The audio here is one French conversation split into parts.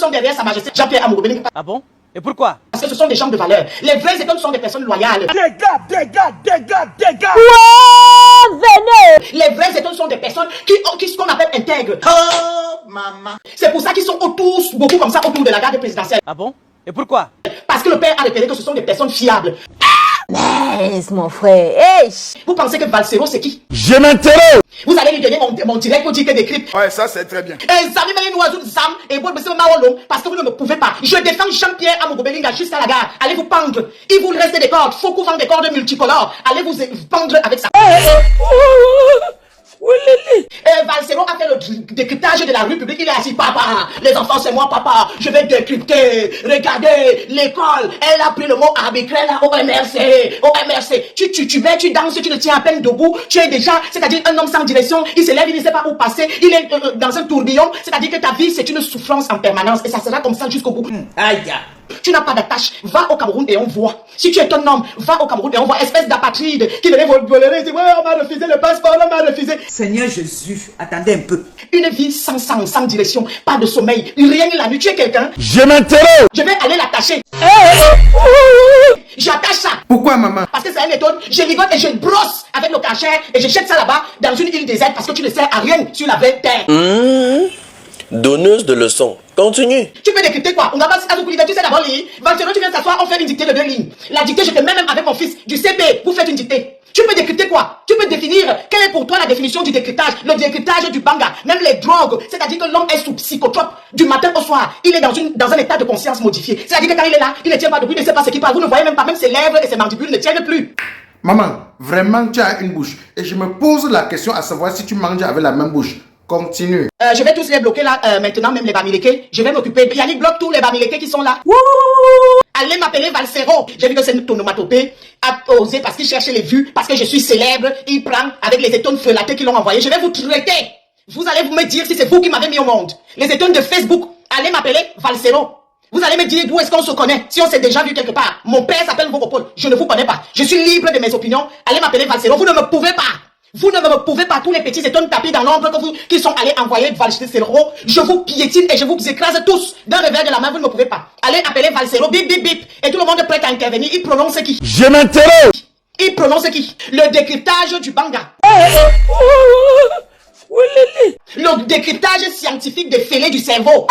sont derrière Sa Majesté Jean-Pierre Amourou-Belling. Ah bon? Et pourquoi? Parce que ce sont des gens de valeur. Les vrais étoiles sont des personnes loyales. Dégage. Venez. Les vrais étoiles sont des personnes qui ce qu'on appelle intègres. Oh, maman. C'est pour ça qu'ils sont autour, beaucoup comme ça, autour de la garde présidentielle. Ah bon? Et pourquoi? Parce que le père a repéré que ce sont des personnes fiables. Mais mon frère, hey. Vous pensez que Valsero c'est qui? Je m'interroge. Vous allez lui donner mon direct pour dire que des clips. Ouais, ça c'est très bien. Et Zami Meli Nouazou Zam et Bob Bessé Maolom, parce que vous ne me pouvez pas. Je défends Jean-Pierre Amourou-Belling jusqu'à la gare. Allez vous pendre. Il vous reste des cordes. Faut qu'on vende des cordes multicolores. Allez vous pendre avec ça. Valsero a fait le décryptage de la rue publique. Il est assis, papa, les enfants c'est moi, papa. Je vais décrypter. Regardez, l'école. Elle a pris le mot arbitraire là, au MRC. Au MRC. Tu danses, tu te tiens à peine debout. Tu es déjà, c'est-à-dire un homme sans direction. Il se lève, il ne sait pas où passer. Il est dans un tourbillon. C'est-à-dire que ta vie, c'est une souffrance en permanence. Et ça sera comme ça jusqu'au bout. Aïe. Tu n'as pas d'attache. Va au Cameroun et on voit. Si tu es un homme, va au Cameroun et on voit. Espèce d'apatride qui venait voler. Il dit, ouais, on m'a refusé le passeport, on m'a refusé. Seigneur Jésus, attendez un peu. Une vie sans sang, sans direction, pas de sommeil, rien la nuit. Tu es quelqu'un. Je m'interroge. Je vais aller l'attacher. J'attache ça. Pourquoi, maman? Parce que c'est un étonne. Je ligote et je brosse avec le cachet et je jette ça là-bas dans une île déserte parce que tu ne sers à rien sur la vraie terre. Donneuse de leçons. Continue. Tu peux décrypter quoi? On va pas tu sais d'abord lire. Valsero, tu viens t'asseoir, on fait une dictée de 2 lignes. La dictée, je te mets même avec mon fils du CP. Vous faites une dictée. Tu peux décrypter quoi? Tu peux définir quelle est pour toi la définition du décryptage, le décryptage du banga, même les drogues. C'est-à-dire que l'homme est sous psychotrope du matin au soir. Il est dans un état de conscience modifié. C'est-à-dire que quand il est là, il ne tient pas debout, il ne sait pas ce qu'il parle. Vous ne voyez même pas, même ses lèvres et ses mandibules ne tiennent plus. Maman, vraiment tu as une bouche. Et je me pose la question à savoir si tu manges avec la même bouche. Continue. Je vais tous les bloquer là, maintenant, même les Bamileke. Je vais m'occuper. Yannick bloque tous les Bamileke qui sont là. Allez m'appeler Valsero. J'ai vu que c'est une onomatopée à oser parce qu'il cherchait les vues, parce que je suis célèbre. Il prend avec les étoiles frelatés qui l'ont envoyé. Je vais vous traiter. Vous allez me dire si c'est vous qui m'avez mis au monde. Les étoiles de Facebook. Allez m'appeler Valsero. Vous allez me dire d'où est-ce qu'on se connaît, si on s'est déjà vu quelque part. Mon père s'appelle Vogopol. Je ne vous connais pas. Je suis libre de mes opinions. Allez m'appeler Valsero. Vous ne me pouvez pas. Vous ne me pouvez pas, tous les petits étoiles tapis dans l'ombre qui sont allés envoyer Valsero. Je vous piétine et je vous écrase tous. Dans le verre de la main, vous ne me pouvez pas. Allez appeler Valsero, bip bip bip. Et tout le monde est prêt à intervenir. Il prononce qui? Je m'interroge. Il prononce qui? Le décryptage du banga. Le décryptage scientifique des fêlés du cerveau.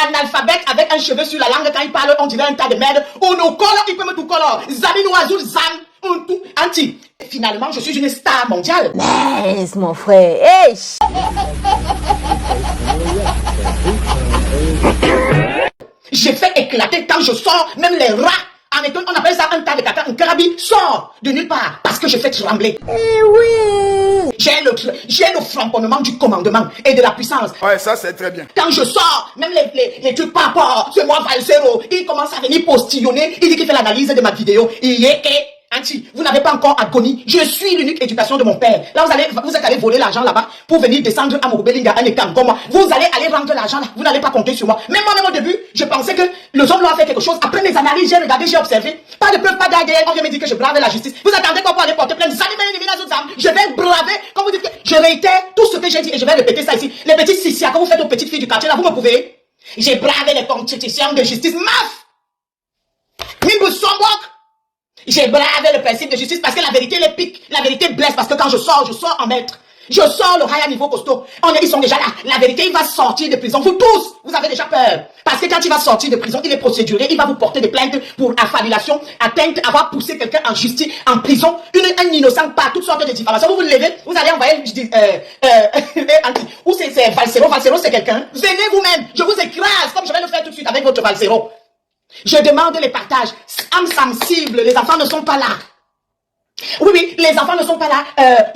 Analphabète avec un cheveu sur la langue, quand il parle, on dirait un tas de merde. On nous colle, il peut me tout coller. Zami Nouazou, Zam, on tout, anti. Finalement, je suis une star mondiale. Mais mon frère, hey. J'ai fait éclater quand je sors, même les rats. En étonne, on appelle ça un tas de caca, un carabi sort de nulle part parce que je fais trembler. Eh oui. J'ai le framponnement du commandement et de la puissance. Ouais, ça c'est très bien. Quand je sors, même les trucs papa, c'est moi Valsero, il commence à venir postillonner, il dit qu'il fait l'analyse de ma vidéo. Il est Anti, vous n'avez pas encore agonie. Je suis l'unique éducation de mon père. Là, vous êtes allé voler l'argent là-bas pour venir descendre à Amourou-Belling à un état comme moi. Vous allez aller rendre l'argent là. Vous n'allez pas compter sur moi. Même moi-même au début, je pensais que le homme a fait quelque chose. Après mes analyses, j'ai regardé, j'ai observé. Pas de preuve, pas d'ADN. On vient me dire que je brave la justice. Vous attendez quoi pour aller porter plainte? Je vais braver. Comme vous dites que je réitère tout ce que j'ai dit et je vais répéter ça ici. Les petites sissias que vous faites aux petites filles du quartier là, vous me pouvez? J'ai bravé les constitutions de justice. Maf! J'ai bravé le principe de justice parce que la vérité les pique, la vérité blesse parce que quand je sors en maître. Je sors le high à niveau costaud. Ils sont déjà là. La vérité, il va sortir de prison. Vous tous, vous avez déjà peur. Parce que quand il va sortir de prison, il est procéduré. Il va vous porter des plaintes pour affabulation, atteinte, avoir poussé quelqu'un en justice, en prison, un innocent par toutes sortes de diffamations. Vous vous levez, vous allez envoyer, ou c'est Valsero. Valsero, c'est quelqu'un. Venez vous-même. Je vous écrase comme je vais le faire tout de suite avec votre Valsero. Je demande les partages. Âme sensible, les enfants ne sont pas là. Oui, les enfants ne sont pas là.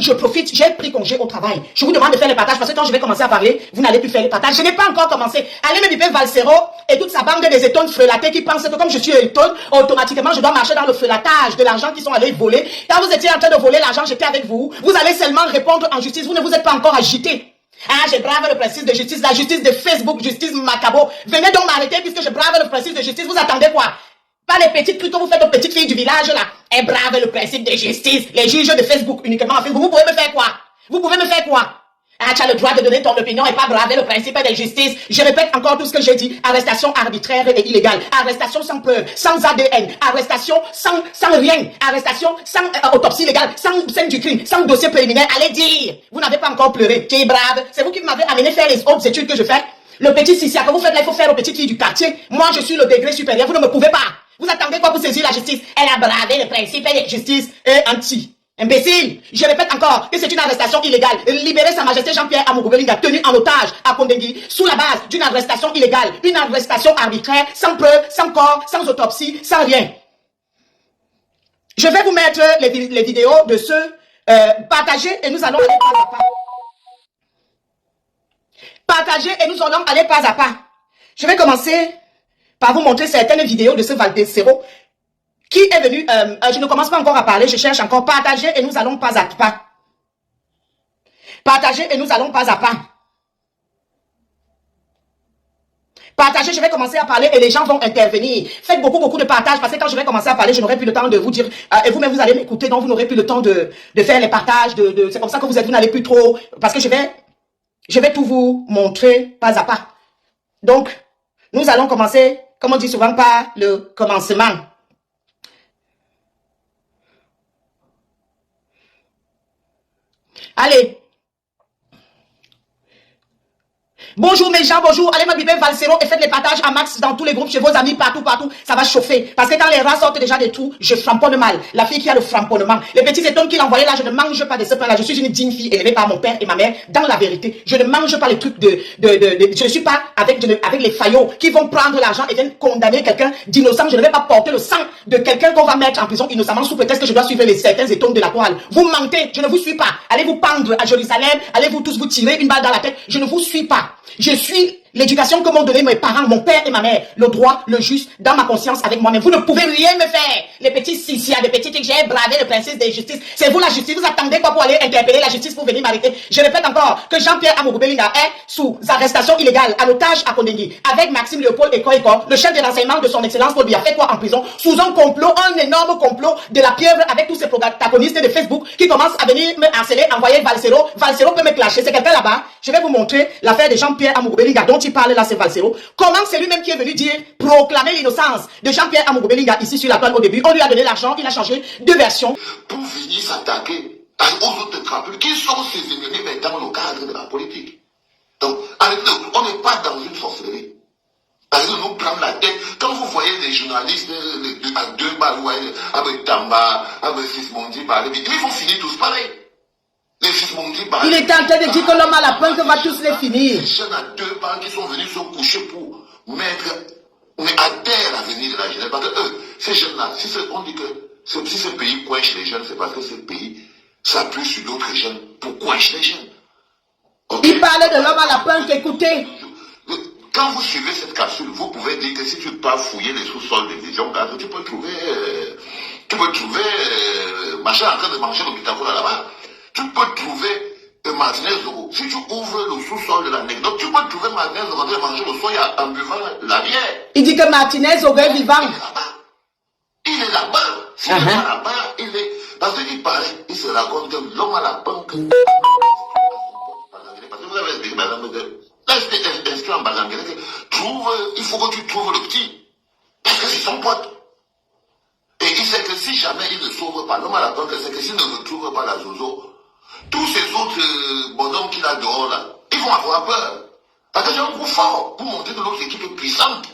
Je profite, j'ai pris congé au travail. Je vous demande de faire les partages parce que quand je vais commencer à parler, vous n'allez plus faire les partages. Je n'ai pas encore commencé. Allez me biper Valsero et toute sa bande des étones frelatées qui pensent que comme je suis étonne, automatiquement je dois marcher dans le frelatage de l'argent qu'ils sont allés voler. Quand vous étiez en train de voler l'argent, j'étais avec vous. Vous allez seulement répondre en justice. Vous ne vous êtes pas encore agité. Ah, je brave le principe de justice, la justice de Facebook, justice Macabo. Venez donc m'arrêter puisque je brave le principe de justice. Vous attendez quoi? Pas les petites trucs que vous faites aux petites filles du village là. Elles bravent le principe de justice. Les juges de Facebook uniquement en Facebook. Vous pouvez me faire quoi? Vous pouvez me faire quoi? Ah, tu as le droit de donner ton opinion et pas braver le principe de justice. Je répète encore tout ce que j'ai dit. Arrestation arbitraire et illégale. Arrestation sans preuve, sans ADN. Arrestation sans rien. Arrestation sans autopsie légale, sans scène du crime, sans dossier préliminaire. Allez dire. Vous n'avez pas encore pleuré. Tu es brave. C'est vous qui m'avez amené faire les autres études que je fais. Le petit Sissia que vous faites là, il faut faire aux petites filles du quartier. Moi, je suis le degré supérieur. Vous ne me pouvez pas. Vous attendez quoi pour saisir la justice? Elle a bravé le principe de justice et anti. Imbécile, je répète encore que c'est une arrestation illégale. Libérer Sa Majesté Jean-Pierre Amourou Belinga tenu en otage à Kondengui sous la base d'une arrestation illégale, une arrestation arbitraire, sans preuve, sans corps, sans autopsie, sans rien. Je vais vous mettre les vidéos de ceux partagés et nous allons aller pas à pas. Partagez et nous allons aller pas à pas. Je vais commencer par vous montrer certaines vidéos de ce Valdezero qui est venu, je ne commence pas encore à parler, je cherche encore. Partagez et nous allons pas à pas. Partagez et nous allons pas à pas. Partagez, je vais commencer à parler et les gens vont intervenir. Faites beaucoup de partage parce que quand je vais commencer à parler, je n'aurai plus le temps de vous dire, et vous-même vous allez m'écouter, donc vous n'aurez plus le temps de faire les partages, c'est comme ça que vous n'allez plus trop, parce que je vais tout vous montrer pas à pas. Donc, nous allons commencer, comme on dit souvent, par le commencement. Allez. Bonjour mes gens, bonjour. Allez m'abîmer Valsero et faites les partages à max dans tous les groupes, chez vos amis, partout. Ça va chauffer. Parce que quand les rats sortent déjà des trous, je framponne mal. La fille qui a le framponnement. Les petits étones qu'il envoyait là, je ne mange pas de ce pain-là. Je suis une digne fille élevée par mon père et ma mère. Dans la vérité, je ne mange pas les trucs je ne suis pas avec les faillots qui vont prendre l'argent et viennent condamner quelqu'un d'innocent. Je ne vais pas porter le sang de quelqu'un qu'on va mettre en prison innocemment sous prétexte que je dois suivre les certains étones de la toile. Vous mentez, je ne vous suis pas. Allez vous pendre à Jérusalem, allez vous tous vous tirer une balle dans la tête. Je ne vous suis pas. Je suis l'éducation que m'ont donné mes parents, mon père et ma mère. Le droit, le juste, dans ma conscience avec moi-même. Vous ne pouvez rien me faire. Les petits Sissia, les petits que j'ai bravé le principe de justice. C'est vous la justice. Vous attendez quoi pour aller interpeller la justice pour venir m'arrêter? Je répète encore que Jean-Pierre Amourou Belinga est sous arrestation illégale, en otage à Kondengui, avec Maxime Léopold Ekoeko, le chef de renseignement de son excellence Paul Biya. Fait quoi en prison? Sous un complot, un énorme complot de la pieuvre avec tous ces protagonistes de Facebook qui commencent à venir me harceler, envoyer Valsero. Valsero peut me clasher. C'est quelqu'un là-bas. Je vais vous montrer l'affaire de Jean-Pierre Amourou Belinga dont il parle là, c'est Valsero. Comment c'est lui-même qui est venu dire, proclamer l'innocence de Jean-Pierre Amourou Belinga ici sur la toile au début. On lui a donné l'argent, il a changé de version. Pour venir s'attaquer aux autres crapules qui sont ses ennemis, mais dans le cadre de la politique. Donc, avec nous, on n'est pas dans une sorcellerie. Parce que nous prendre la tête. Quand vous voyez des journalistes à deux balles, avec Tamba, avec Sismondi, ils vont finir tous pareil. Il était en train de dire que l'homme à la punk va tous les finir. Les jeunes à deux balles qui sont venus se coucher pour mettre à terre l'avenir de la jeunesse. Parce que eux, ces jeunes-là, on dit que si ce pays coince les jeunes, c'est parce que ce pays s'appuie sur d'autres jeunes pour coincer les jeunes. Okay? Il parlait de l'homme à la punk, écoutez. Quand vous suivez cette capsule, vous pouvez dire que si tu peux fouiller les sous-sols des visions, tu peux trouver machin en train de manger l'hôpital là-bas. Tu peux trouver Martinez Zogo. Si tu ouvres le sous-sol de l'anecdote, tu peux trouver Martinez Zogo en train de manger le soya en buvant la bière. Il dit que Martinez Zogo est vivant. Il est là-bas. S'il n'est pas là-bas, il est... Parce qu'il paraît, il se raconte que l'homme à la banque... Parce que vous avez expliqué, par exemple, là, c'était inscrit en Bazanguéré, il faut que tu trouves le petit. Parce que c'est son pote. Et il sait que si jamais il ne sauve pas l'homme à la banque, c'est que s'il ne retrouve pas la Zozo, tous ces autres bonhommes qu'il a dehors là, ils vont avoir peur. Parce que c'est un coup fort pour montrer que l'autre équipe est puissante.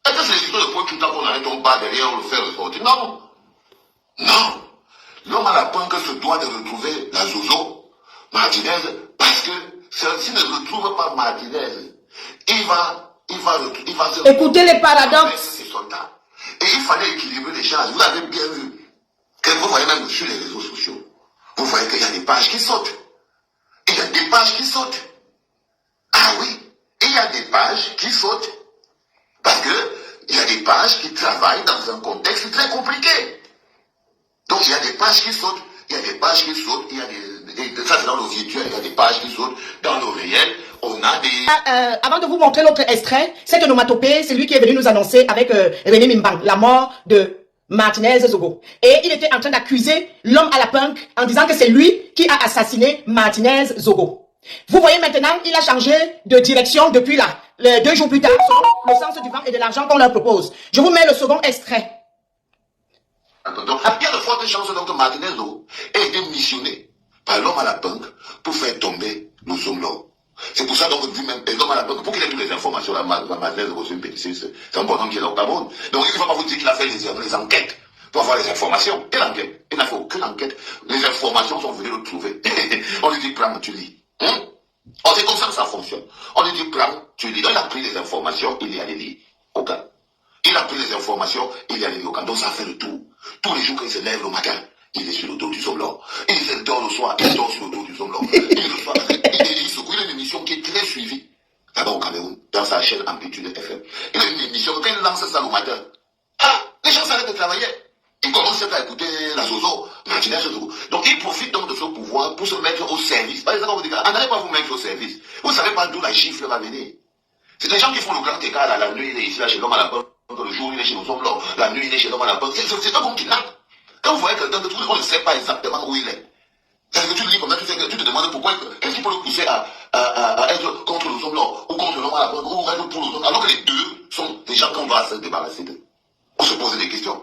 Est-ce que c'est l'histoire de Paul Tuta qu'on arrête ton pas derrière, on le fait ressortir? Non. Non. L'homme à la banque se doit de retrouver la Zozo, Martinez, parce que s'il ne retrouve pas Martinez, il va se... Écoutez les paradoxes. Ses soldats. Et il fallait équilibrer les choses. Vous avez bien vu. Que vous voyez même sur les réseaux sociaux. Vous voyez qu'il y a des pages qui sautent. Il y a des pages qui sautent. Ah oui. Il y a des pages qui sautent. Parce que il y a des pages qui travaillent dans un contexte très compliqué. Donc il y a des pages qui sautent. Il y a des pages qui sautent. Il y a ça c'est dans le virtuel. Il y a des pages qui sautent. Dans le réel, on a des... avant de vous montrer l'autre extrait, cette onomatopée, c'est lui qui est venu nous annoncer avec René Mimbang, la mort de Martinez Zogo. Et il était en train d'accuser l'homme à la punk en disant que c'est lui qui a assassiné Martinez Zogo. Vous voyez maintenant, il a changé de direction depuis là. 2 jours plus tard, selon le sens du vent et de l'argent qu'on leur propose. Je vous mets le second extrait. Donc, il y a de fortes chances donc que Martinez-O ait été missionné par l'homme à la banque pour faire tomber nos hommes là. C'est pour ça donc lui-même, l'homme à la banque, pour qu'il ait toutes les informations, là, Martinez-O, c'est une petite, c'est un bonhomme qui est là au Cameroun. Donc il ne faut pas vous dire qu'il a fait les enquêtes pour avoir les informations. Quelle enquête? Il n'a fait aucune enquête. Les informations sont venues le trouver. On lui dit, prends, tu lis. C'est comme ça que ça fonctionne. On lui dit, prends, tu lis. Donc il a pris les informations, il y allait lire. Au cas. Il a pris les informations, il y allait lire au cas. Donc ça a fait le tour. Tous les jours qu'il se lève le matin, il est sur le dos du Zomlor. Il se dort le soir, il dort sur le dos du Zomlor. Il secoue une émission qui est très suivie là-bas au Cameroun, dans sa chaîne Amplitude FM. Il a une émission, quand il lance ça le matin, les gens s'arrêtent de travailler. Ils commencent à écouter la Zozo, Martinez Zozo. Donc ils profitent donc de ce pouvoir pour se mettre au service. Par exemple, on vous dit, n'allez pas vous mettre au service. Vous ne savez pas d'où la gifle va venir. C'est des gens qui font le grand écart là, la nuit, il est ici, là, chez l'homme à la porte. Le jour, il est chez nos hommes, la nuit, il est chez l'homme à la porte. C'est un bon kidnapping. Quand vous voyez quelqu'un de tout, on ne sait pas exactement où il est. C'est que tu le dis comme ça, tu te demandes pourquoi est-ce qu'il peut le pousser à être contre nos hommes ou contre l'homme à la porte, ou être pour nos hommes, alors que les deux sont des gens qu'on va se débarrasser d'eux. On se pose des questions.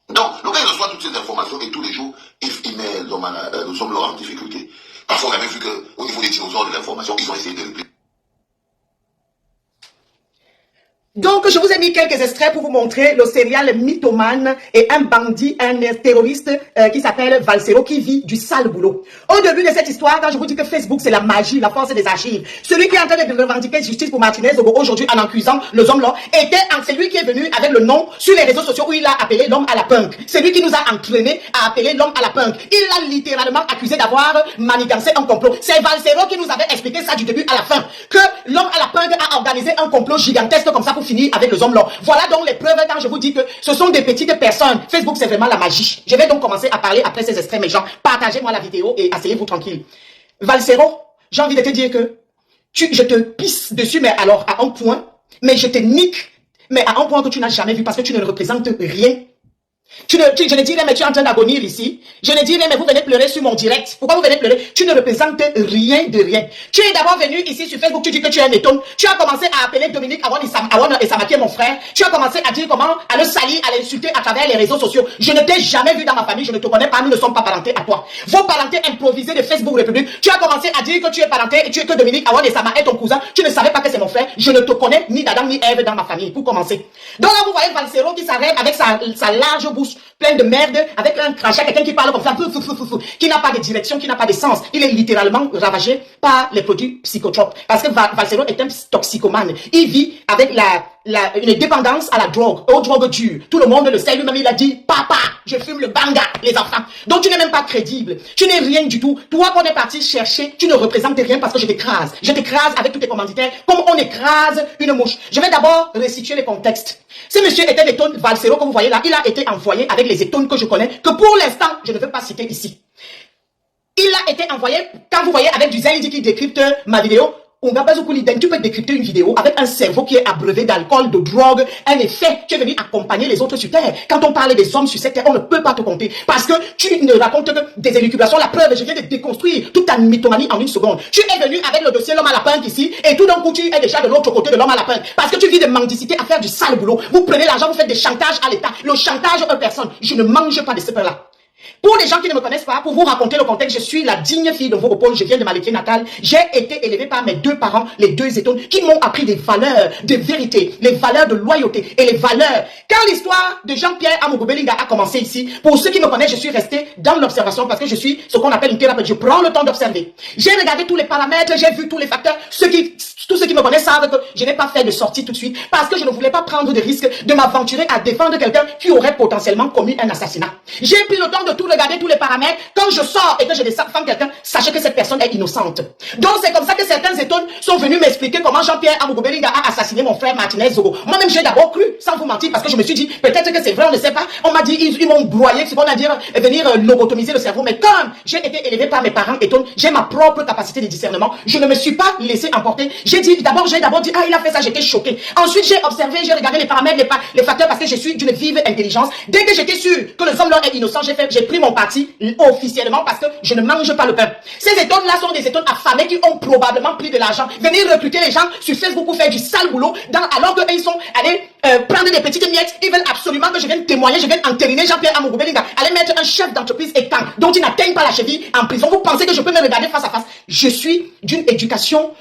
Donc, le gars, il reçoit toutes ces informations et tous les jours, il met nos hommes en difficulté. Parfois, on a même vu qu'au niveau des dinosaures de l'information, ils ont essayé de répliquer. Donc, je vous ai mis quelques extraits pour vous montrer le serial mythomane et un bandit, un terroriste qui s'appelle Valsero, qui vit du sale boulot. Au début de cette histoire, quand je vous dis que Facebook, c'est la magie, la force des archives, celui qui est en train de revendiquer justice pour Martinez aujourd'hui en accusant le Zomlor, c'est lui qui est venu avec le nom sur les réseaux sociaux où il a appelé l'homme à la punk. C'est lui qui nous a entraînés à appeler l'homme à la punk. Il l'a littéralement accusé d'avoir manigancé un complot. C'est Valsero qui nous avait expliqué ça du début à la fin, que l'homme à la punk a organisé un complot gigantesque comme ça pour finir avec le Zomlor. Voilà donc les preuves quand je vous dis que ce sont des petites personnes. Facebook, c'est vraiment la magie. Je vais donc commencer à parler après ces extraits, mes gens. Partagez-moi la vidéo et asseyez-vous tranquille. Valsero, j'ai envie de te dire que je te pisse dessus, mais alors à un point, mais je te nique, mais à un point que tu n'as jamais vu parce que tu ne représentes rien. Je ne dirais, mais tu es en train d'agonir ici. Je ne dirais, mais vous venez pleurer sur mon direct. Pourquoi vous venez pleurer? Tu ne représentes rien de rien. Tu es d'abord venu ici sur Facebook, tu dis que tu es un étonne. Tu as commencé à appeler Dominique Awan et Samaki, mon frère. Tu as commencé à dire comment, à le salir, à l'insulter à travers les réseaux sociaux. Je ne t'ai jamais vu dans ma famille, je ne te connais pas, nous ne sommes pas parentés à toi. Vos parentés improvisés de Facebook République. Tu as commencé à dire que tu es parenté et tu es que Dominique Awan et Sama est ton cousin. Tu ne savais pas que c'est mon frère. Je ne te connais ni d'Adam ni Ève dans ma famille, pour commencer. Donc là, vous voyez Valsero qui s'arrête avec sa large bouche pleine de merde, avec un crachat, quelqu'un qui parle comme ça, qui n'a pas de direction, qui n'a pas de sens. Il est littéralement ravagé par les produits psychotropes. Parce que Valsero est un toxicomane. Il vit avec une dépendance à la drogue, aux drogues dures. Tout le monde le sait, lui-même il a dit, papa, je fume le banga, les enfants. Donc tu n'es même pas crédible. Tu n'es rien du tout. Toi qu'on est parti chercher, tu ne représentes rien parce que je t'écrase. Je t'écrase avec tous tes commanditaires, comme on écrase une mouche. Je vais d'abord restituer les contextes. Ce monsieur était l'étonne Valsero, comme vous voyez là, il a été envoyé avec les étonnes que je connais, que pour l'instant, je ne veux pas citer ici. Il a été envoyé, quand vous voyez avec du Zaidi qui décrypte ma vidéo, tu peux décrypter une vidéo avec un cerveau qui est abreuvé d'alcool, de drogue, un effet. Tu es venu accompagner les autres sur terre. Quand on parle des hommes sur cette terre, on ne peut pas te compter. Parce que tu ne racontes que des élucubrations. La preuve, je viens de déconstruire toute ta mythomanie en une seconde. Tu es venu avec le dossier l'homme à la punk ici, et tout d'un coup, tu es déjà de l'autre côté de l'homme à la punk. Parce que tu vis de mendicité à faire du sale boulot. Vous prenez l'argent, vous faites des chantages à l'État. Le chantage aux personnes. Je ne mange pas de ce pain-là. Pour les gens qui ne me connaissent pas, pour vous raconter le contexte, je suis la digne fille de Voropole, je viens de ma Maléké natale. J'ai été élevée par mes deux parents, les deux étones, qui m'ont appris des valeurs de vérité, les valeurs de loyauté et les valeurs. Quand l'histoire de Jean-Pierre Amogo-Belinga a commencé ici, pour ceux qui me connaissent, je suis restée dans l'observation parce que je suis ce qu'on appelle une thérapeute. Je prends le temps d'observer. J'ai regardé tous les paramètres, j'ai vu tous les facteurs. Tous ceux qui me connaissent savent que je n'ai pas fait de sortie tout de suite parce que je ne voulais pas prendre de risque de m'aventurer à défendre quelqu'un qui aurait potentiellement commis un assassinat. J'ai pris le temps de tout regarder, tous les paramètres. Quand je sors et que je défends quelqu'un, sachez que cette personne est innocente. Donc c'est comme ça que certains étones sont venus m'expliquer comment Jean-Pierre Amogo-Belinga a assassiné mon frère Martinez Zogo. Moi-même j'ai d'abord cru, sans vous mentir, parce que je me suis dit, peut-être que c'est vrai, on ne sait pas. On m'a dit, ils m'ont broyé, c'est qu'on a dit, venir lobotomiser le cerveau. Mais comme j'ai été élevé par mes parents étones, j'ai ma propre capacité de discernement. Je ne me suis pas laissé emporter. J'ai j'ai d'abord dit, ah, il a fait ça, j'étais choquée. Ensuite, j'ai observé, j'ai regardé les paramètres, les facteurs, parce que je suis d'une vive intelligence. Dès que j'étais sûre que le homme là est innocent, j'ai pris mon parti officiellement parce que je ne mange pas le pain. Ces étones-là sont des étones affamées qui ont probablement pris de l'argent. Venir recruter les gens sur Facebook pour faire du sale boulot, alors qu'ils sont allés prendre des petites miettes. Ils veulent absolument que je vienne témoigner, je vienne entériner Jean-Pierre Amourou Belinga, aller mettre un chef d'entreprise étant dont il n'atteigne pas la cheville en prison. Vous pensez que je peux me regarder face à face? Je suis d'une éducation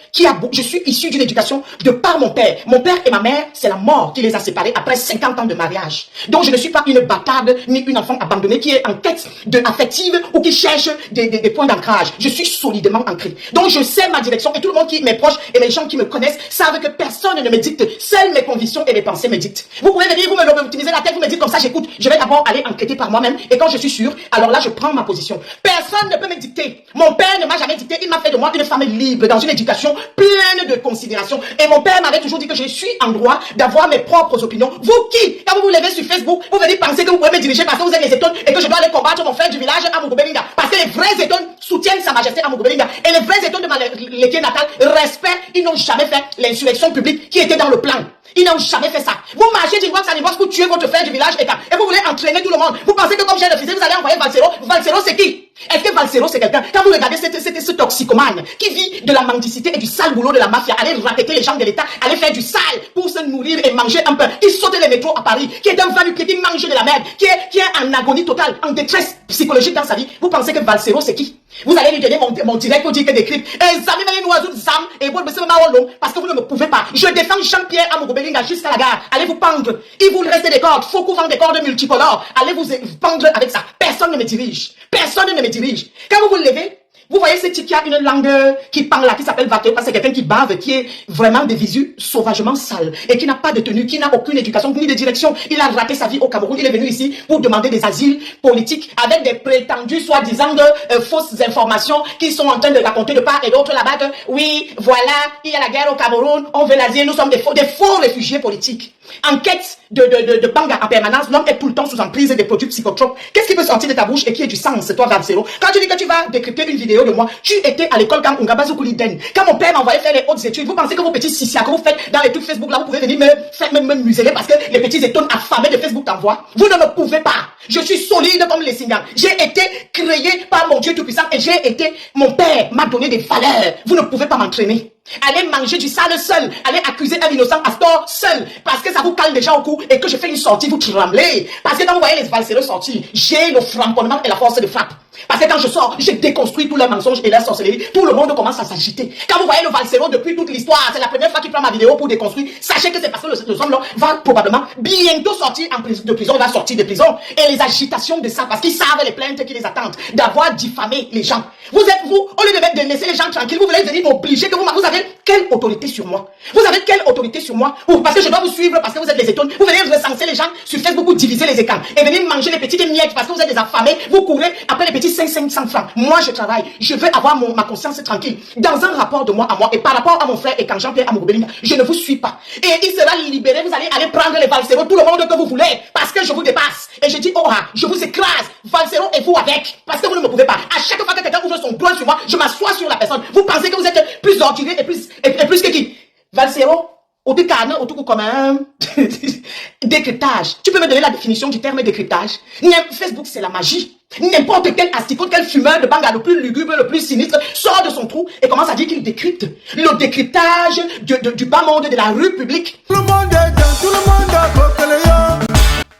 je suis issu d'une éducation de par mon père. Mon père et ma mère, c'est la mort qui les a séparés après 50 ans de mariage. Donc je ne suis pas une bâtarde ni une enfant abandonnée qui est en quête affective ou qui cherche des points d'ancrage. Je suis solidement ancré. Donc je sais ma direction et tout le monde qui m'est proche et les gens qui me connaissent savent que personne ne me dicte. Seules mes convictions et mes pensées me dictent. Vous pouvez venir, vous me l'optimiser la tête, vous me dites comme ça, j'écoute. Je vais d'abord aller enquêter par moi-même et quand je suis sûr, alors là je prends ma position. Personne ne peut me dicter. Mon père ne m'a jamais dicté. Il m'a fait de moi une femme libre dans une éducation pleine de considération. Et mon père m'avait toujours dit que je suis en droit d'avoir mes propres opinions. Vous qui, quand vous vous levez sur Facebook, vous venez penser que vous pouvez me diriger parce que vous êtes les étones et que je dois aller combattre mon frère du village Amourou Belinga. Parce que les vrais étones soutiennent sa majesté Amourou Belinga. Et les vrais étones de ma laitier natale respectent, ils n'ont jamais fait l'insurrection publique qui était dans le plan. Ils n'ont jamais fait ça. Vous marchez d'une boîte sanivore pour tuer votre frère du village et vous voulez entraîner tout le monde. Vous pensez que comme j'ai refusé, vous allez envoyer Valsero. Valsero, c'est qui? Est-ce que Valsero, c'est quelqu'un? Quand vous regardez ce toxicomane qui vit de la mendicité et du sale boulot de la mafia, aller raqueter les gens de l'État, aller faire du sale pour se nourrir et manger un peu, qui saute les métros à Paris, qui est un va-nu-pied, qui mange de la merde, qui est en agonie totale, en détresse psychologique dans sa vie. Vous pensez que Valsero, c'est qui? Vous allez lui donner mon direct pour dire que des clips. Parce que vous ne me pouvez pas. Je défends Jean-Pierre Amourou Belinga jusqu'à la gare. Allez vous pendre. Il vous reste des cordes. Faut vend des cordes multicolores. Allez vous pendre avec ça. Personne ne me dirige. Personne ne me dirige. Quand vous vous levez, vous voyez ce type qui a une langue qui parle là, qui s'appelle Vato, parce que c'est quelqu'un qui bave, qui est vraiment des visus sauvagement sales et qui n'a pas de tenue, qui n'a aucune éducation ni de direction. Il a raté sa vie au Cameroun. Il est venu ici pour demander des asiles politiques avec des prétendus soi-disant fausses informations qui sont en train de raconter de part et d'autre là-bas que oui, voilà, il y a la guerre au Cameroun, on veut l'asile, nous sommes des faux réfugiés politiques. En quête de banga en permanence, l'homme est tout le temps sous emprise des produits psychotropes. Qu'est-ce qui peut sortir de ta bouche et qui est du sens, toi, Valsero? Quand tu dis que tu vas décrypter une vidéo de moi, tu étais à l'école quand Ungabazukuliden. Quand mon père m'envoyait faire les hautes études, vous pensez que vos petits sissia que vous faites dans les trucs Facebook là, vous pouvez venir me museler parce que les petits étones affamés de Facebook t'envoient? Vous ne me pouvez pas. Je suis solide comme les Singans. J'ai été créé par mon Dieu Tout-Puissant et mon père m'a donné des valeurs. Vous ne pouvez pas m'entraîner. Allez manger du sale seul, allez accuser un innocent Astor seul, parce que ça vous cale déjà au cou et que je fais une sortie, vous tremblez. Parce que quand vous voyez les Valsero sortir, j'ai le framponnement et la force de frappe. Parce que quand je sors, je déconstruis tous leurs mensonges et leurs sorcelleries. Tout le monde commence à s'agiter. Quand vous voyez le Valsero depuis toute l'histoire, c'est la première fois qu'il prend ma vidéo pour déconstruire. Sachez que c'est parce que le homme-là va probablement bientôt sortir de prison. Il va sortir de prison. Et les agitations de ça, parce qu'ils savent les plaintes qui les attendent, d'avoir diffamé les gens. Vous, au lieu de laisser les gens tranquilles, vous voulez venir m'obliger que vous avez quelle autorité sur moi? Vous avez quelle autorité sur moi? Parce que je dois vous suivre parce que vous êtes les étones. Vous venez recenser les gens sur Facebook pour diviser les écrans et venir manger les petites miettes parce que vous êtes des affamés. Vous courez après les petits 500 francs. Moi, je travaille. Je veux avoir ma conscience tranquille. Dans un rapport de moi à moi et par rapport à mon frère et quand Jean-Pierre Amourou Belinga, je ne vous suis pas. Et il sera libéré. Vous allez aller prendre les Valsero, tout le monde que vous voulez parce que je vous dépasse. Et je dis, oh, je vous écrase. Valsero et vous avec. Parce que vous ne me pouvez pas. À chaque fois que quelqu'un ouvre son poing sur moi, je m'assois sur la personne. Vous pensez que vous êtes plus ordinaire et plus que qui? Valsero, au décarne, au tout comme un décryptage. Tu peux me donner la définition du terme décryptage? Facebook, c'est la magie. N'importe quel asticot, quel fumeur de banga le plus lugubre, le plus sinistre, sort de son trou et commence à dire qu'il décrypte. Le décryptage du bas monde de la rue publique. Tout le monde est dans, tout le monde a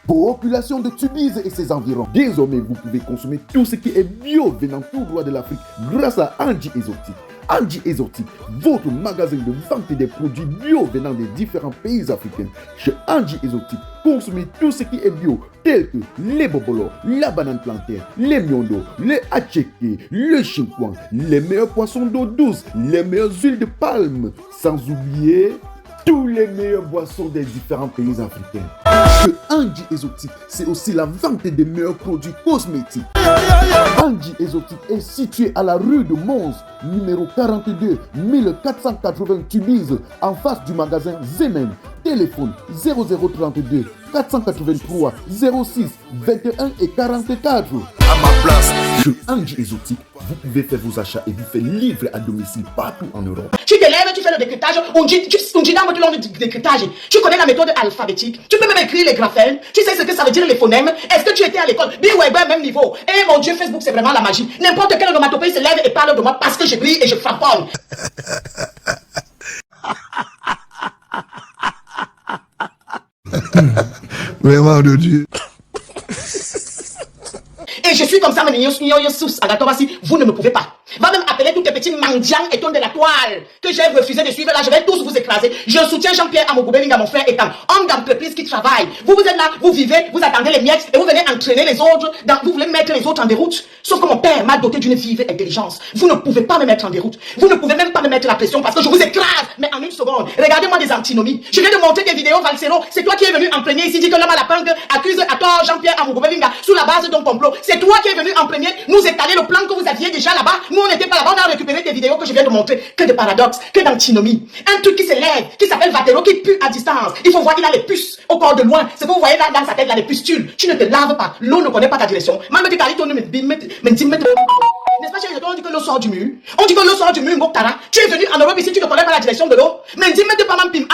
Population de Tubize et ses environs. Désormais, vous pouvez consommer tout ce qui est bio venant tout droit de l'Afrique grâce à Angie Exotique. Angie Exotique, votre magasin de vente des produits bio venant des différents pays africains. Chez Angie Exotique, consommez tout ce qui est bio, tel que les bobolos, la banane plantaire, les miondo, les acheke, le chinquan, les meilleurs poissons d'eau douce, les meilleures huiles de palme, sans oublier tous les meilleures boissons des différents pays africains. Que Angie Exotique, c'est aussi la vente des meilleurs produits cosmétiques. Angie Exotique est situé à la rue de Mons, numéro 42, 1480 Tubize, en face du magasin Zemen. Téléphone 0032 483 06 21 et 44. à ma place. Chez Angie Exotique, Vous pouvez faire vos achats et vous faire livrer à domicile partout en Europe. Tu te lèves, tu fais le décryptage, on dit dans le décryptage. Tu connais la méthode alphabétique. Tu peux même écrire les graphèmes. Tu sais ce que ça veut dire les phonèmes. Est-ce que tu étais à l'école? Bill Weber, même niveau. Eh mon Dieu, Facebook, c'est vraiment la magie. N'importe quel onomatopée se lève et parle de moi parce que je brille et je frapponne. Vraiment de Dieu. Et je suis comme ça, vous ne me pouvez pas. Va même appeler tous tes petits mendiants et tonnes de la toile que j'ai refusé de suivre. Là, je vais tous vous écraser. Je soutiens Jean-Pierre Amougoubelinga, mon frère étant homme d'entreprise qui travaille. Vous êtes là, vous vivez, vous attendez les miettes et vous venez entraîner les autres. Vous voulez mettre les autres en déroute. Sauf que mon père m'a doté d'une vive intelligence. Vous ne pouvez pas me mettre en déroute. Vous ne pouvez même pas me mettre la pression parce que je vous écrase. Mais en une seconde, regardez-moi des antinomies. Je viens de montrer des vidéos, Valsero. C'est toi qui es venu en premier ici, dit que l'homme à la punk accuse à tort Jean-Pierre Amougoubelinga sous la base d'un complot. C'est toi qui es venu en premier nous étaler le plan que vous aviez déjà là-bas. Nous, on n'était pas là-bas, on a récupéré tes vidéos que je viens de montrer. Que de paradoxes, que d'antinomie. Un truc qui se lève, qui s'appelle Vatero, qui pue à distance. Il faut voir, il a les puces au corps de loin. Ce que vous voyez là dans sa tête, là, les pustules. Tu ne te laves pas. L'eau ne connaît pas ta direction. N'est-ce pas, chez les autres, on dit que l'eau sort du mur. On dit que l'eau sort du mur, Moktara. Tu es venu en Europe ici, tu ne connais pas la direction de l'eau. Mais dis-moi pas pim,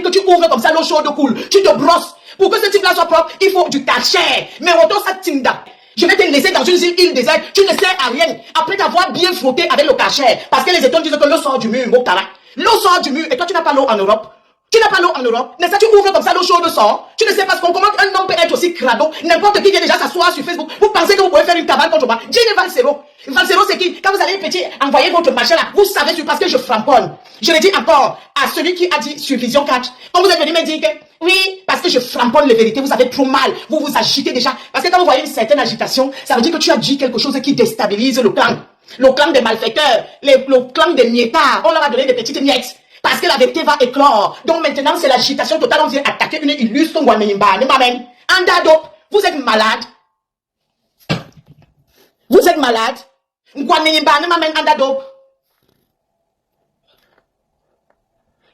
que tu ouvres comme ça, l'eau chaude coule. Tu te brosses. Pour que ce type-là soit propre, il faut du cachet. Mais autant ça tinda. Je vais te laisser dans une île déserte. Tu ne sers à rien. Après t'avoir bien frotté avec le cachet. Parce que les étoiles disent que l'eau sort du mur, Moktara. L'eau sort du mur. Et toi, tu n'as pas l'eau en Europe. Tu n'as pas l'eau en Europe. Mais ça, tu ouvres comme ça, l'eau chaude sort. Tu ne sais pas ce qu'on commande. Un homme peut être aussi crado. N'importe qui vient déjà s'asseoir sur Facebook. Vous pensez que vous pouvez faire une cabane contre moi. Dis-le Valsero. Valsero, c'est qui? Quand vous allez petit envoyer votre machin là, vous savez sur parce que je framponne. Je le dis encore à celui qui a dit sur Vision 4. Quand vous êtes venu me dire que oui, parce que je framponne les vérités, vous avez trop mal. Vous vous agitez déjà. Parce que quand vous voyez une certaine agitation, ça veut dire que tu as dit quelque chose qui déstabilise le clan. Le clan des malfaiteurs. Le clan des miettards. On leur a donné des petites miettes. Parce que la vérité va éclore. Donc maintenant, c'est l'agitation totale. On vient attaquer une illustre Ngouamenimba. Andado, vous êtes malade. Vous êtes malade. Ngouamenimba, Andado.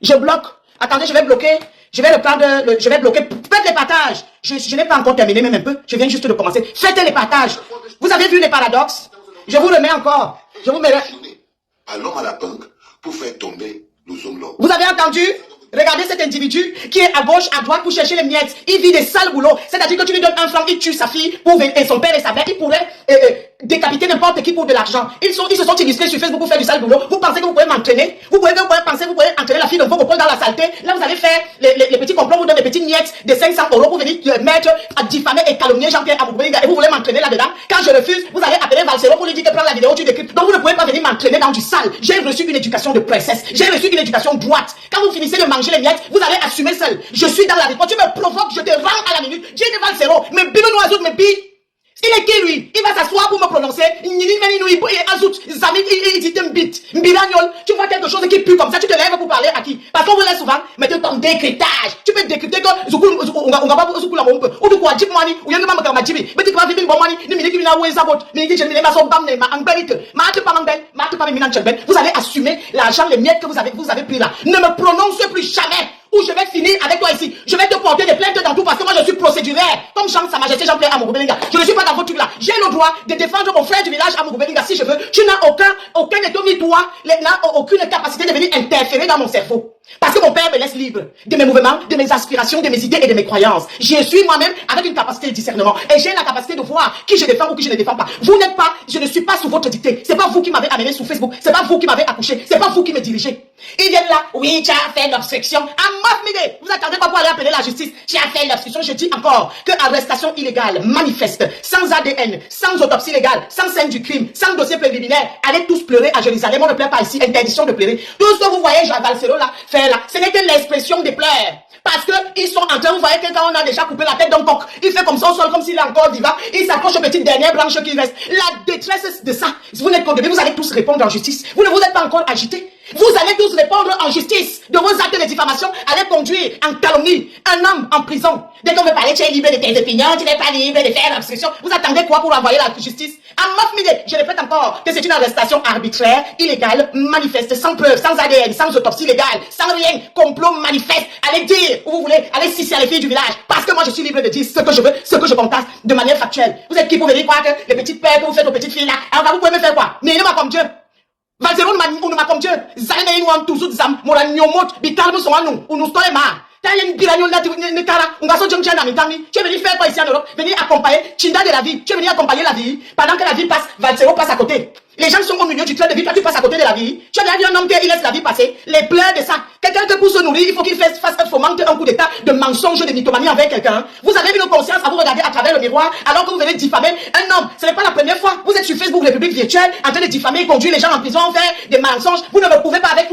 Je bloque. Attendez, je vais bloquer. Je vais le prendre, je vais bloquer. Faites les partages. Je n'ai pas encore terminé, même un peu. Je viens juste de commencer. Faites les partages. Vous avez vu les paradoxes? Je vous remets encore. Je vous mets. À l'homme à la punk pour faire tomber. Vous avez entendu? Regardez cet individu qui est à gauche, à droite pour chercher les miettes. Il vit des sales boulots. C'est-à-dire que tu lui donnes un franc, il tue sa fille pour et son père et sa mère. Il pourrait décapiter n'importe qui pour de l'argent. Ils se sont illustrés sur Facebook pour faire du sale boulot. Vous pensez que vous pouvez m'entraîner? Vous pouvez entraîner la fille de vos copains dans la saleté. Là, vous allez faire les petits complots, vous donnez des petites miettes de 500 € pour venir mettre à diffamer et calomnier Jean-Pierre Amougoubelinga et vous voulez m'entraîner là-dedans. Quand je refuse, vous allez appeler Valsero pour lui dire que prends la vidéo, tu décryptes. Donc vous ne pouvez pas venir m'entraîner dans du sale. J'ai reçu une éducation de princesse. J'ai reçu une éducation droite. Quand vous finissez de manger les miettes, vous allez assumer seul. Je suis dans la vie. Quand tu me provoques, je te rends à la minute. J'ai des Valsero. Mais bime noiseau, mais bi. Il est qui lui? Il va s'asseoir pour me prononcer. Tu vois quelque chose qui pue comme ça, tu te lèves pour parler à qui? Parce qu'on vous laisse souvent mettre ton décryptage. Tu peux décrypter que on va pas la bombe. Ou de quoi, Jip Money, ou Yann Mamma Jibi. Mais tu vas vivre une bonne money, ni minute qui n'a oué sa botte. Mais il dit, je ne l'ai pas son bam, mais en vérité. Marque pas Chelben. Vous allez assumer l'argent, les miettes que vous avez pris là. Ne me prononce plus jamais. Ou je vais finir avec toi ici. Je vais te porter des plaintes dans tout parce que moi je suis procéduraire. Comme chante Sa Majesté Jean-Pierre Amougoubelinga. Je ne suis pas dans votre truc là. J'ai le droit de défendre mon frère du village Amougoubelinga si je veux. Tu n'as aucun état ni toi, n'a aucune capacité de venir interférer dans mon cerveau. Parce que mon père me laisse libre de mes mouvements, de mes aspirations, de mes idées et de mes croyances. Je suis moi-même avec une capacité de discernement. Et j'ai la capacité de voir qui je défends ou qui je ne défends pas. Vous n'êtes pas, je ne suis pas sous votre dictée. C'est pas vous qui m'avez amené sur Facebook. C'est pas vous qui m'avez accouché. C'est pas vous qui me dirigez. Ils viennent là, oui, tu as fait l'obstruction. Vous attendez pas pour aller appeler la justice. Tu as fait l'obstruction. Je dis encore que arrestation illégale, manifeste, sans ADN, sans autopsie légale, sans scène du crime, sans dossier préliminaire. Allez tous pleurer à Jérusalem. On ne pleure pas ici. Interdiction de pleurer. Tout ce que vous voyez, Jean Valsero là, faire là, ce n'est que l'expression des pleurs. Parce que ils sont en train, vous voyez que quand on a déjà coupé la tête d'un coq, il fait comme ça au sol, comme s'il est encore vivant, il s'accroche aux petites dernières branches qui restent. La détresse de ça, vous n'êtes qu'au début, vous allez tous répondre en justice. Vous ne vous êtes pas encore agités. Vous allez tous répondre en justice de vos actes de diffamation, allez conduire en calomnie un homme en prison. Dès qu'on veut parler, tu es libre de tes opinions, tu n'es pas libre de faire l'obstruction. Vous attendez quoi pour envoyer la justice? Je répète encore que c'est une arrestation arbitraire, illégale, manifeste, sans preuve, sans ADN, sans autopsie légale, sans rien, complot manifeste. Allez dire où vous voulez, allez sucer les filles du village. Parce que moi je suis libre de dire ce que je veux, ce que je conteste de manière factuelle. actuelle. Vous êtes qui pour venir croire que les petites pères que vous faites aux petites filles là, alors vous pouvez me faire quoi? Mais il m'a comme Dieu. Valzero ne m'a comme Dieu. Zalene inu am toujours zam, mora nyomot, bitalmo son anu, nous story ma. T'as une biragnon là, ne kara, on va sortir un ami tami. Tu es venu faire quoi ici en Europe? Venir accompagner Chinda de la vie. Tu es venu accompagner la vie. Pendant que la vie passe, Valzero passe à côté. Les gens sont au milieu du train de vie, toi tu passes à côté de la vie. Tu as déjà vu un homme qui laisse la vie passer, les pleurs de ça. Quelqu'un que pour se nourrir, il faut qu'il fasse un fomente, un coup d'état de mensonge, de mythomanie avec quelqu'un. Vous avez une conscience à vous regarder à travers le miroir, alors que vous venez diffamer un homme. Ce n'est pas la première fois. Vous êtes sur Facebook, République virtuelle, en train de diffamer et conduire les gens en prison, faire des mensonges. Vous ne me pouvez pas avec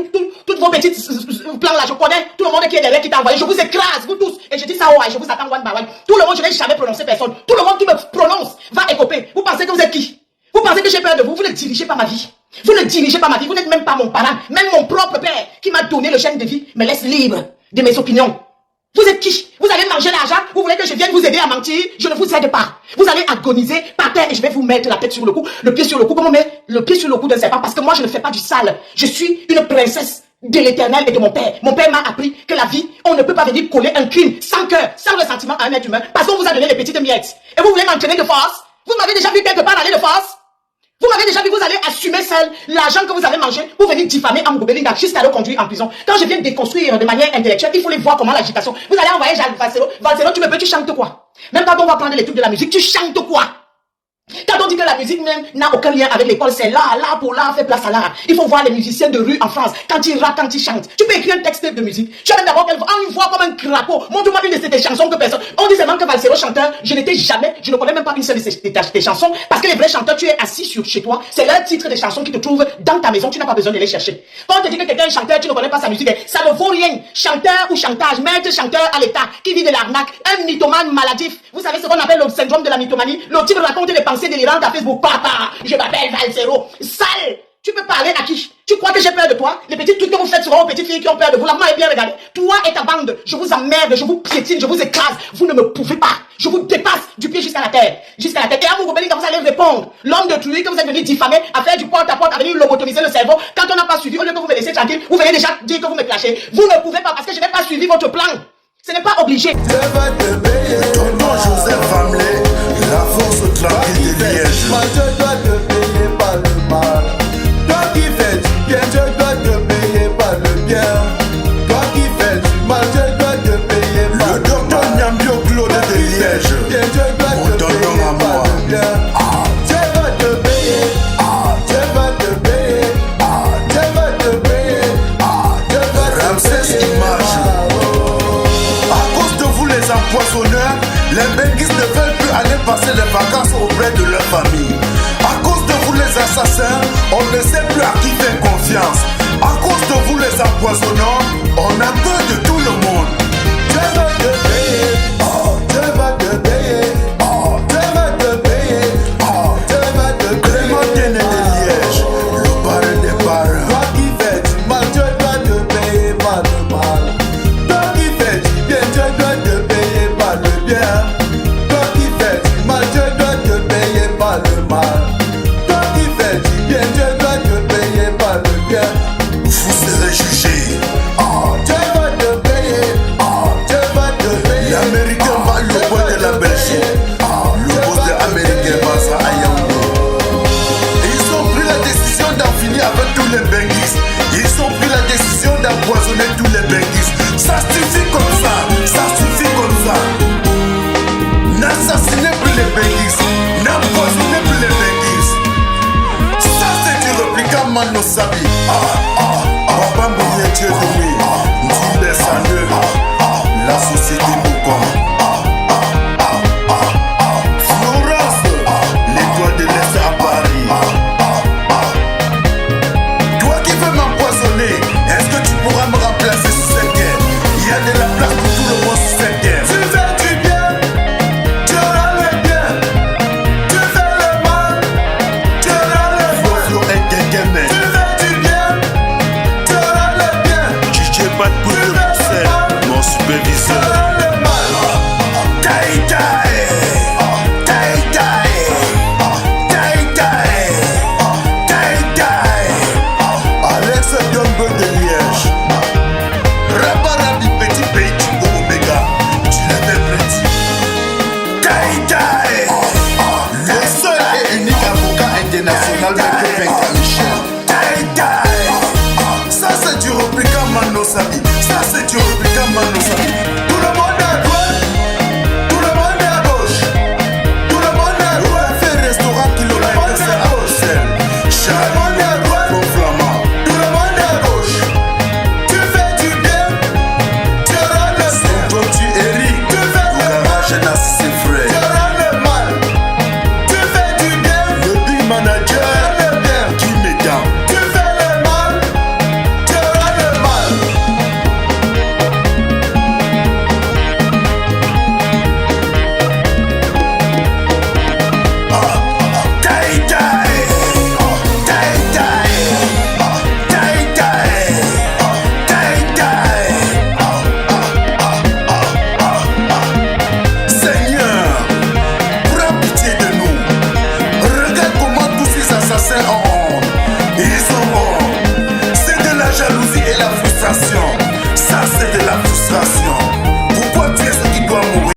toutes vos petites plans là. Je connais tout le monde qui est derrière, qui t'a envoyé. Je vous écrase, vous tous. Et je dis ça, ouais, je vous attends one by one. Tout le monde, je n'ai jamais prononcé personne. Tout le monde qui me prononce va écoper. Vous pensez que vous êtes qui? Vous pensez que j'ai peur de vous? Vous ne dirigez pas ma vie. Vous ne dirigez pas ma vie. Vous n'êtes même pas mon parent. Même mon propre père qui m'a donné le chêne de vie me laisse libre de mes opinions. Vous êtes qui? Vous allez manger l'argent? Vous voulez que je vienne vous aider à mentir? Je ne vous aide pas. Vous allez agoniser par terre et je vais vous mettre la tête sur le cou, le pied sur le cou. Comment on met le pied sur le cou d'un serpent? Parce que moi je ne fais pas du sale. Je suis une princesse de l'éternel et de mon père. Mon père m'a appris que la vie, on ne peut pas venir coller un crime sans cœur, sans ressentiment à un être humain parce qu'on vous a donné les petites miettes. Et vous voulez m'entraîner de force? Vous m'avez déjà vu quelque part aller de force? Vous m'avez déjà vu, vous allez assumer seul l'argent que vous avez mangé pour venir diffamer Amogo Belinda jusqu'à le conduire en prison. Quand je viens déconstruire de manière intellectuelle, il faut les voir comment l'agitation. Vous allez envoyer Jacques Valzero. Valzero, tu chantes quoi? Même quand on va prendre les trucs de la musique, tu chantes quoi? Quand on dit que la musique même n'a aucun lien avec l'école, c'est là pour là, fait place à l'art. Il faut voir les musiciens de rue en France, quand ils rappent, quand ils chantent. Tu peux écrire un texte de musique. Tu as même d'abord une voix comme un crapaud. Montre-moi une de ces chansons que personne. On dit seulement que Valzero chanteur, je ne connais même pas une seule de tes chansons, parce que les vrais chanteurs, tu es assis chez toi, c'est leur titre des chansons qui te trouvent dans ta maison, tu n'as pas besoin de les chercher. Quand on te dit que quelqu'un est chanteur, tu ne connais pas sa musique, ça ne vaut rien. Chanteur ou chantage, maître chanteur à l'état, qui vit de l'arnaque, un mythomane maladif. Vous savez ce qu'on appelle le syndrome de la mythomanie? Le type raconte des pensées délirantes à Facebook. Papa, je m'appelle Valzero. Sale! Tu peux parler à qui? Tu crois que j'ai peur de toi? Les petits trucs que vous faites seront aux petites filles qui ont peur de vous. La main est bien regardée. Toi et ta bande, je vous emmerde, je vous piétine, je vous écrase. Vous ne me pouvez pas. Je vous dépasse du pied jusqu'à la terre. Jusqu'à la tête. Et à Amogo Belinda, vous allez répondre. L'homme de truie que vous êtes venu diffamer, à faire du porte-à-porte, à venir lobotomiser le cerveau. Quand on n'a pas suivi, au lieu que vous me laissez tranquille, vous venez déjà dire que vous me clashez. Vous ne pouvez pas parce que je n'ai pas suivi votre plan. Ce n'est pas obligé. Tonton Joseph Hamlet, la force tranquille de Liège. Moi je dois te payer par le mal. Toi qui fais du bien, je dois te payer par le bien. Toi qui fais du mal, je dois te payer par le mal. Le docteur Nyambio Claude de Liège. Je dois te payer par le bien. Je vais te payer. Je vais te payer. Je vais te payer. Je vais te Ramsès payer. Image. À cause de vous les empoisonneurs, les benguistes ne veulent plus aller passer les vacances auprès de leur famille. À cause de vous les assassins, on ne sait plus à qui faire confiance. À cause de vous les empoisonneurs, on a peur de